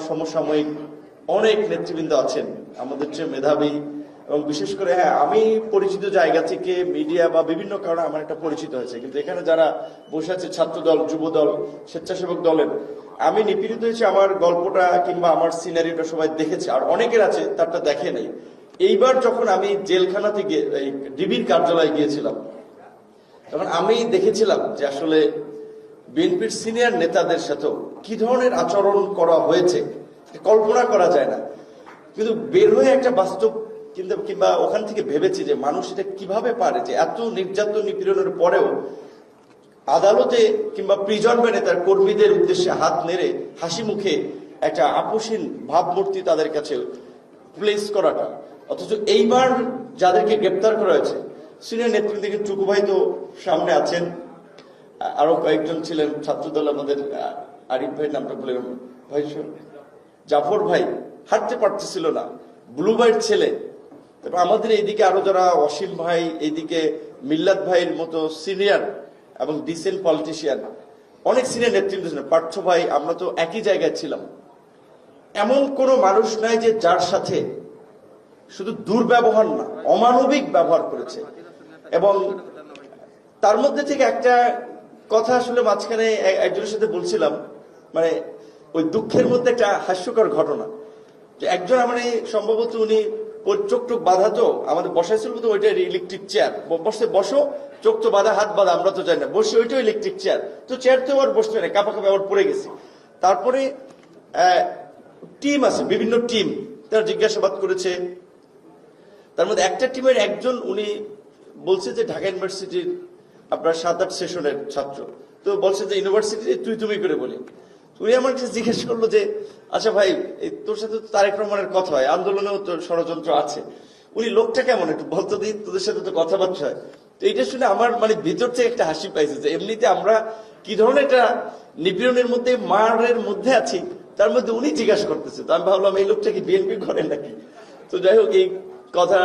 সমসাময়িক অনেক নেতৃবৃন্দ আছেন আমাদের চেয়ে মেধাবী, এবং বিশেষ করে হ্যাঁ, আমি পরিচিত জায়গা থেকে মিডিয়া বা বিভিন্ন কারণে আমার একটা পরিচিত হয়েছে, কিন্তু এখানে যারা বসে আছে ছাত্র দল, যুব দল, স্বেচ্ছাসেবক দলের, আমি নিপীড়িত হয়েছি, আমার গল্পটা কিংবা আমার সিনারিটা সবাই দেখেছে, আর অনেকের আছে তারটা দেখে নেই। এইবার যখন আমি জেলখানা থেকে ডিবির কার্যালয়ে গিয়েছিলাম, তখন আমি দেখেছিলাম যে আসলে বিএনপির সিনিয়র নেতাদের সাথেও কি ধরনের আচরণ করা হয়েছে কল্পনা করা যায় না। কিন্তু বের হয়ে একটা বাস্তব কিংবা ওখান থেকে ভেবেছি যে মানুষ এটা কিভাবে পারে যে এত নির্যাতন নিপীড়নের পরেও আদালতে কিংবা প্রিজন ভ্যানে তার কর্মীদের উদ্দেশ্যে হাত নেড়ে হাসি মুখে একটা আপোষহীন ভাবমূর্তি তাদের কাছে প্লেস করাটা। অথচ এইবার যাদেরকে গ্রেপ্তার করা হয়েছে সিনিয়র নেতৃত্ব থেকে টুকু ভাই তো সামনে আছেন, আরো কয়েকজন ছিলেন ছাত্রদল, আমাদের আরিফ ভাইয়ের নামটা বলে ভাই, জাফর ভাই হাঁটতে পারতেছিল না, ব্লু ভাইয়ের ছেলে, তারপর আমাদের এইদিকে আরো যারা অসীম ভাই, এইদিকে মিল্লাত ভাইয়ের মতো সিনিয়র এবং ডিসেন্ট পলিটিশিয়ান, অনেক সিনিয়র নেতৃত্ব ছিলেন, পার্থ ভাই, আমরা তো একই জায়গায় ছিলাম। এমন কোনো মানুষ নাই যে যার সাথে শুধু দুর্ব্যবহার না, অমানবিক ব্যবহার করেছে। এবং তার মধ্যে থেকে একটা কথা আসলে মাঝখানে একজনের সাথে বলছিলাম, মানে ওই দুঃখের মধ্যে একটা হাস্যকর ঘটনা, যে একজন মানে সম্ভবত উনি চোখ টোক বাঁধা, তো আমাদের বসাইছিল তো ওইটা ইলেকট্রিক চেয়ার, বসো, চোখ তো বাঁধা, হাত বাঁধা, আমরা তো জানি না, বসে ওইটাও ইলেকট্রিক চেয়ার, তো চেয়ার তো আবার বসতে না, কাপা আবার পড়ে গেছি। তারপরে টিম আছে, বিভিন্ন টিম তারা জিজ্ঞাসাবাদ করেছে। তার মধ্যে একটা টিমের একজন উনি বলছে যে ঢাকা ইউনিভার্সিটির আপনার 7-8 সেশনের ছাত্র, তো বলছে যে ইউনিভার্সিটি তুমি করে বলি। উনি আমার কাছে জিজ্ঞেস করলো যে আচ্ছা ভাই, তোর সাথে তো তারেক রহমানের কথা হয়, আন্দোলনেও তো ষড়যন্ত্র আছে, উনি লোকটা কেমন একটু বলতো দিন, তোদের সাথে তো কথাবার্তা হয়। তো এটা শুনে আমার মানে ভিতর থেকে একটা হাসি পাইছে যে এমনিতে আমরা কি ধরনের একটা নিপীড়নের মধ্যে, মারের মধ্যে আছি, তার মধ্যে উনি জিজ্ঞাসা করতেছে। তো আমি ভাবলাম এই লোকটা কি বিএনপি করেন নাকি। তো যাই হোক, এই কথা